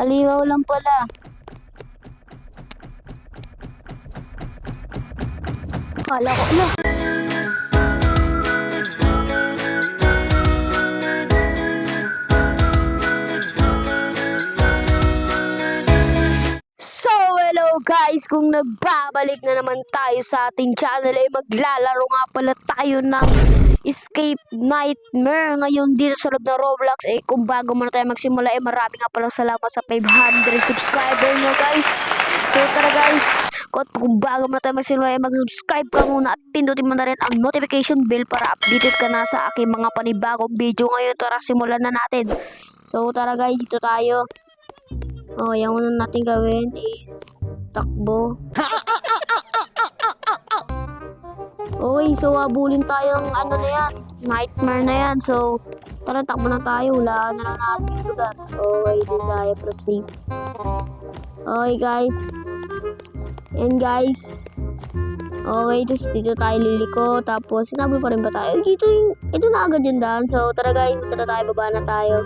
Halimaw lang pala. Akala ko, ala. So, hello guys! Kung nagbabalik na naman tayo sa ating channel ay maglalaro nga pala tayo ng Escape Nightmare. Ngayon dito sa loob ng Roblox kung bago muna tayo magsimula marami nga pala salamat sa 500 subscriber nyo guys. So tara guys, kung bago muna tayo magsimula mag-subscribe ka muna at pindutin mo na rin ang notification bell para updated ka na sa aking mga panibagong video. Ngayon tara simulan na natin. So tara guys, dito tayo. Yung una natin gawin is takbo. Okay, so habulin tayo ng ano na yan, nightmare na yan. So, tara takbo na tayo, wala na lang natin yung lugar. Okay, dito tayo, proceed. Okay guys. And guys. Okay, dito tayo liliko. Tapos, sinabol pa rin ba tayo? Ito na agad yung daan. So, tara guys, punta na tayo, baba na tayo.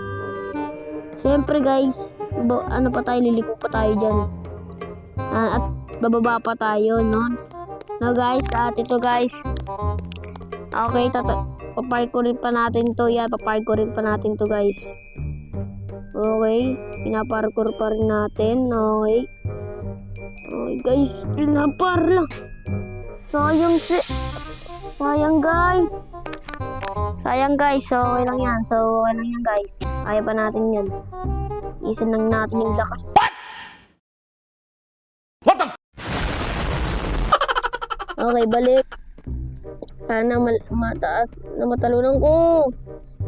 Siyempre guys, ano pa tayo, liliko pa tayo dyan. At bababa pa tayo, no? No guys, at ito guys. Okay, paparkourin pa natin to. Yan, paparkourin pa natin to guys. Okay, pinaparkour pa rin natin. Okay. Okay guys, pinapar lang. Sayang guys. Sayang guys, so okay lang yan. Guys. Kaya pa natin yan. Isan lang natin yung lakas. What the f***? Okay, balik. Sana mataas na matalunan ko.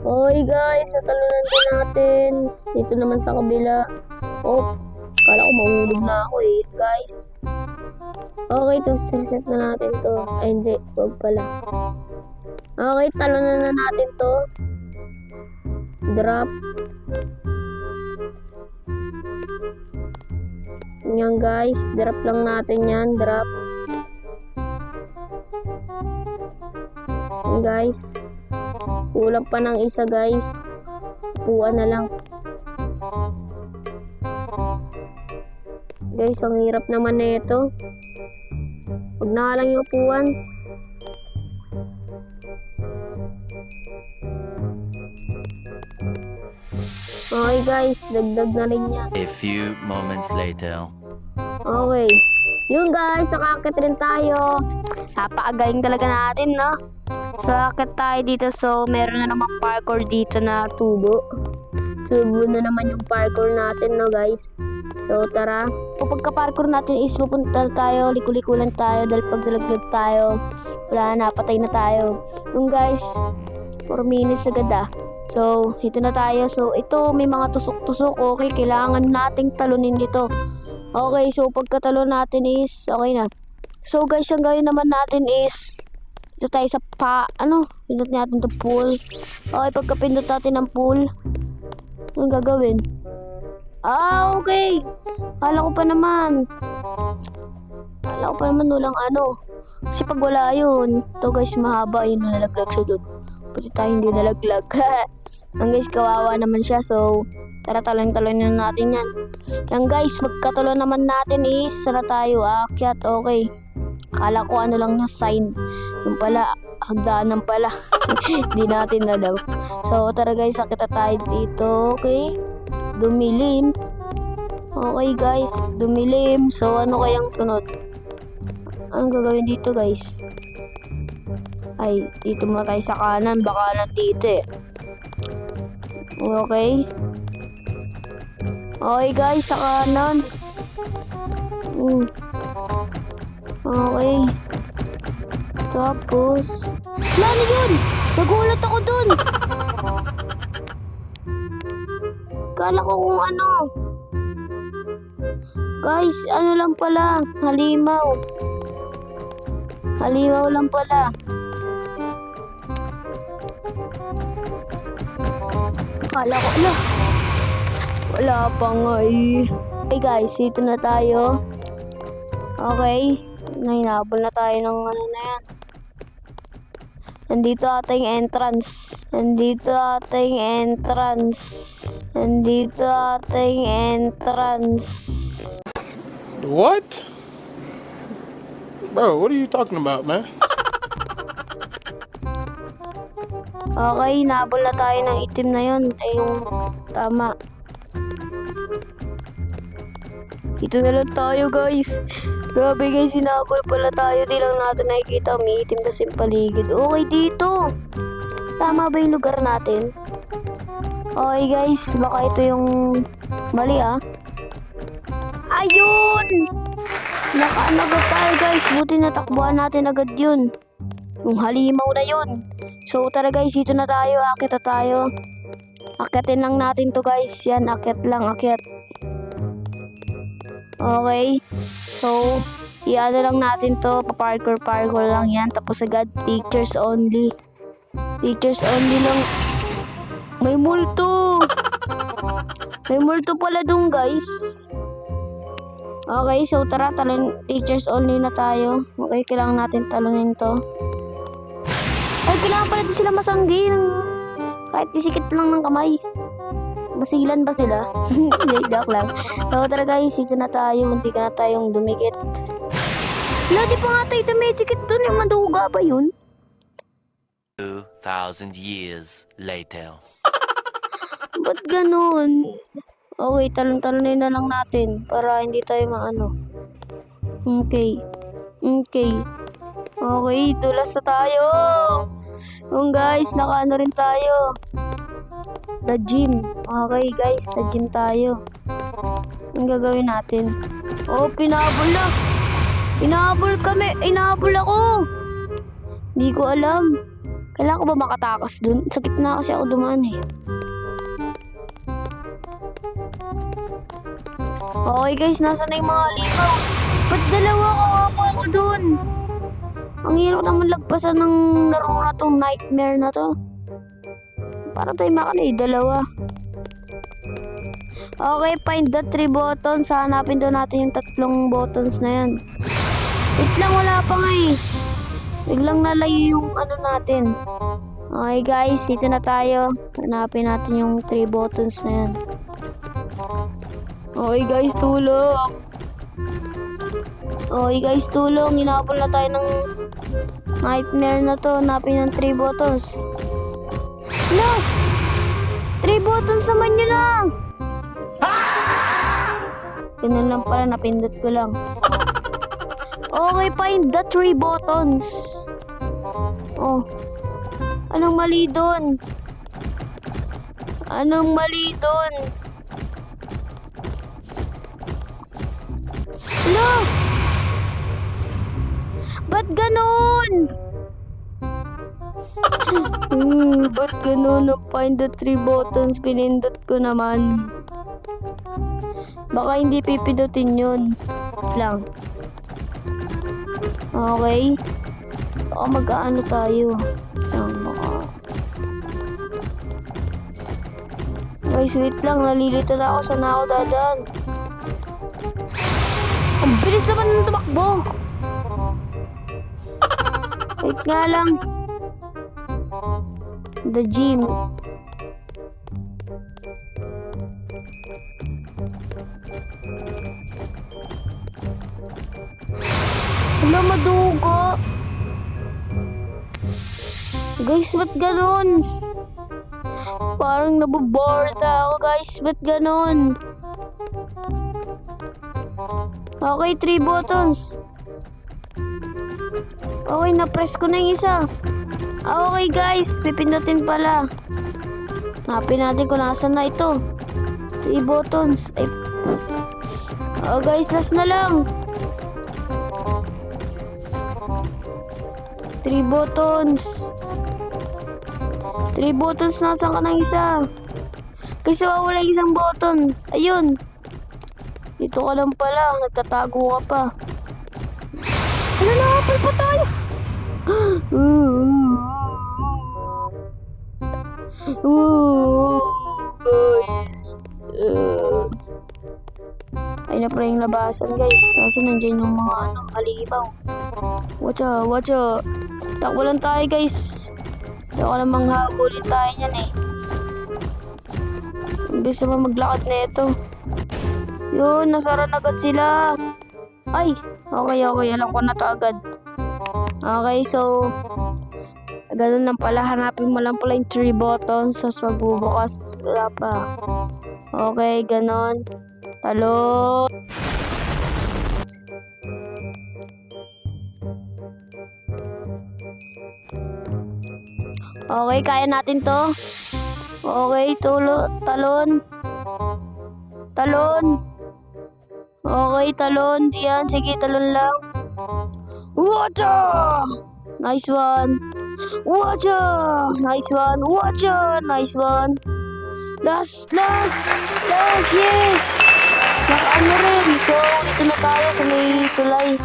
Okay guys, natalunan ko natin. Dito naman sa kabila. Oh, kala ko mahulog na ako guys. Okay, reset na natin to. Ay hindi, wag pala. Okay, talunan na natin to. Drop. Yan guys, drop lang natin yan, drop. Yan guys. Kulang pa ng isa guys. Upuan na lang. Guys, ang hirap naman na ito. Huwag na lang yung upuan. Okay guys, dagdag na rin yan. A few moments later. Okay. Yun guys, nakakit rin tayo. Napakagaling talaga natin, no? So, akit tayo dito. So, meron na naman parkour dito na tubo. Tubo na naman yung parkour natin, no guys? So, tara. Kapag ka-parkour natin is pupunta tayo, likulikulan tayo, dahil pag nalaglag tayo, wala na, patay na tayo. Yung guys, 4 minutes agad So, ito na tayo. So, ito, may mga tusok-tusok. Okay, kailangan nating talunin ito. Okay, so pagkatalo natin is okay na. So guys, ang gawin naman natin is ito tayo sa pindot natin to pool. Okay, pagkapindot natin ng pool, anong gagawin? Okay. Kala ko pa naman walang ano. Kasi pag wala yun, ito guys, mahaba yun, nalaglag siya dun. Pati tayo hindi nalaglag. Ang guys, kawawa naman siya. So, tara, talon-talon na natin yan. Yan guys, magkatulon naman natin is tara tayo, aakyat. Okay. Kala ko ano lang yung sign. Yung pala, hagdanan pala. Hindi natin alam. So, tara guys, akita tayo dito. Okay. Dumilim. Okay guys, dumilim. So, ano kayang sunod? Anong gagawin dito guys? Ay, dito muna tayo sa kanan. Baka nandito Okay. Okay guys, sa kanan. Okay. Tapos, ano yun? Nagulat ako dun. Kala ko kung ano. Guys, ano lang pala. Halimaw. Halimaw lang pala. Kala ko, wala pa nga Okay guys, ito na tayo. Okay. Nahinabol na tayo ng ano na yan. Nandito ata yung entrance. Nandito ata yung entrance. Nandito ata yung entrance. What? Bro, what are you talking about, man? Okay, nabol na tayo ng itim na yun. Ay, yung tama. Ito na lang tayo, guys. Grabe guys, sinabol pala tayo. Di lang natin nakikita. Umiitim kasi yung paligid. Okay, dito. Tama ba yung lugar natin? Okay guys, baka ito yung mali ah. Ayun! Nakaano agad tayo guys. Buti natakbuhan natin agad yun. Yung halimaw na yun. So tara guys, dito na tayo. Akit na tayo. Akitin lang natin to guys. Yan, akit lang, akit. Okay. So, iano lang natin to. Parkour lang yan. Tapos agad, teachers only. Teachers only lang. May multo. May multo pala dun guys. Okay, so tara, teachers only na tayo. Okay, kailangan natin talunin to. Ay, kailangan pala din sila masanggi ng kahit disikit lang ng kamay. Masilan ba sila? Hindi, joke lang. So tara guys, dito na tayo. Hindi ka na tayong dumikit. Wala, di pa nga tayo dumidikit dun. Yung maduga ba yun? 2,000 years later. Ba't ganun? Okay, talon-talonin na lang natin para hindi tayo maano. Okay. Okay. Okay, dulas na tayo. Yung guys, nakaano rin tayo. The gym. Okay guys, sa gym tayo. Ang gagawin natin? Oh, pinabol na. Pinabol kami. Inabol ako. Hindi ko alam. Kailangan ko ba makatakas dun? Sakit na kasi ako dumaan eh. Okay guys, nasa na yung mga limaw? Ba't dalawa ako dun? Ang hirap naman lagpasan ng laro na tong nightmare na to. Para tayo makanay, dalawa. Okay, find the 3 buttons. Hanapin doon natin yung 3 buttons na yan. Wait lang, wala pa nga eh. Biglang nalayo yung ano natin. Okay guys, dito na tayo. Hanapin natin yung 3 buttons na yan. Okay guys, tulong. Okay guys, tulong. Hinapol na tayo ng nightmare na to. Hanapin yung 3 buttons. No! 3 buttons naman yun ah! Ganun lang pala, napindot ko lang. Okay, find the 3 buttons. Oh. Anong mali dun? Anong mali dun? No! Ba't ganun? Ba't ganun? Find the 3 buttons. Pinindot ko naman. Baka hindi pipindutin yun. Wait lang. Okay. Baka mag-aano tayo. Guys, wait lang. Nalilito na ako. Sana ako dadaan. Ang bilis naman ng tumakbo. Wait nga lang. The gym. Wala, madugo. Guys, ba't ganon? Parang nabobored ako guys. Ba't ganon? Okay, 3 buttons. Okay, na-press ko na yung isa. Okay guys, pipindutin pala. Hanapin natin kung nasan na ito. 3 buttons. Ay. Oh guys, last na lang. 3 buttons. 3 buttons, nasan ka ng isa? Kasi wala yung isang button. Ayun. Dito ka lang pala. Nagtatago ka pa. Ano, nakapal pa tayo? Ay na pala yung labasan guys. Kasi nandiyan yung mga halimaw. Watcha. Takbo lang tayo guys. Baka namang habulin tayo niyan eh. Imbis naman maglakad na ito. Yun, nasara na agad sila. Ay, okay. Alam ko na to agad. Okay, so ganun lang pala. Hanapin mo lang pala yung 3 buttons. Tapos magbubukas. Wala pa. Okay, ganun. Talo. Okay, kaya natin to. Okay, talon. Talon. Okay, talon. Diyan, sige, talon lang. Wacha! Nice one. Wacha! Nice one. Wacha! Nice one. Last, yes! Nakaano rin. So, dito na tayo sa may tulay.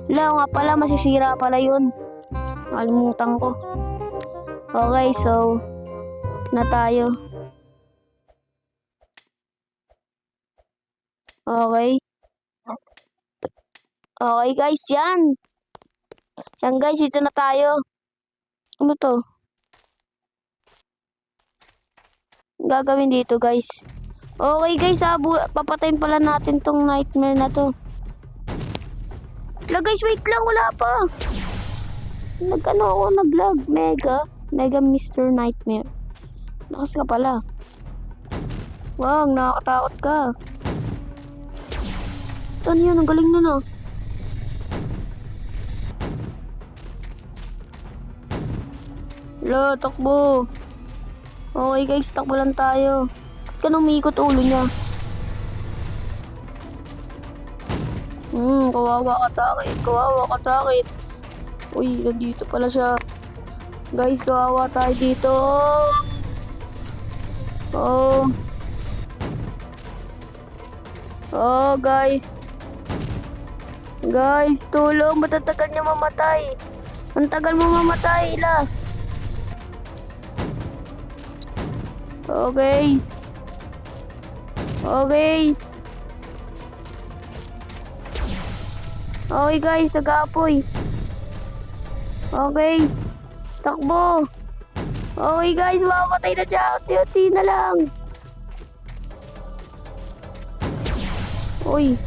Wala nga pala, masisira pala yun. Nakalimutan ko. Okay, so, na tayo. Okay. Okay guys, yan. Yan guys, ito na tayo. Ano to? Gagawin dito guys. Okay guys, papatayin pala natin tong nightmare na to. Wala guys, wait lang, wala pa. Nag-ano ako, nag-vlog. Mega Mr. Nightmare. Lakas ka pala. Wow, nakakatakot ka. Ano yun, ang galing nun ah. Hello, takbo. Okay guys, takbo lang tayo. Ba't ka nang umiikot ulo niya? Kawawa ka sa akin. Uy, nandito pala siya. Guys, kawawa tayo dito. Oh, guys. Guys, tulong. Matatagal niya mamatay. Ang tagal mo mamatay, Ila. Okay. Okay guys, nag-aapoy. Okay. Takbo. Okay guys, mamamatay na siya. Unti-unti na lang. Uy.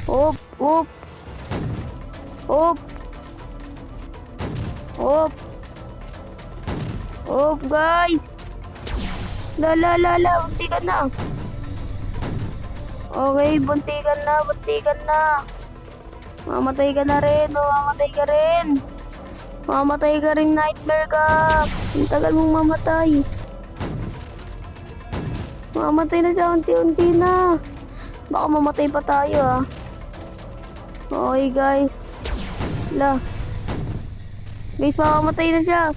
Op. Guys. Buntikan na. Okay, buntikan na. Mamatay ka na rin, Mamatay ka rin, nightmare ka. Ang tagal mong mamatay. Mamatay na siya, unti-unti na. Baka mamatay pa tayo ah. Okay guys. Guys, mamamatay na siya.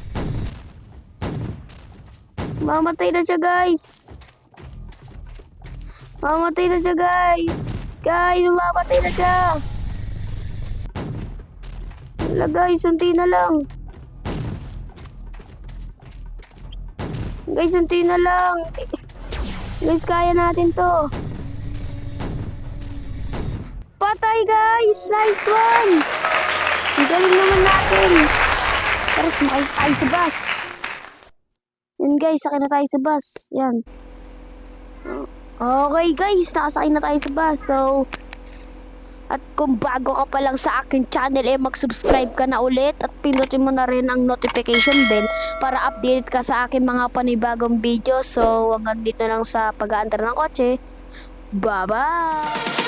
Mamatay na siya guys. Guys, mamatay na siya. Wala guys, unti na lang. Guys, kaya natin to. Patay guys! Nice one! Ang galing naman natin. Pero sumakay tayo sa bus. Yan guys, sakay na tayo sa bus. Yan. Okay guys, nakasakay na tayo sa bus. So, at kung bago ka pa lang sa aking channel, mag-subscribe ka na ulit at pinutin mo na rin ang notification bell para update ka sa aking mga panibagong video. So, hanggang dito lang sa pag-aandar ng kotse. Bye-bye!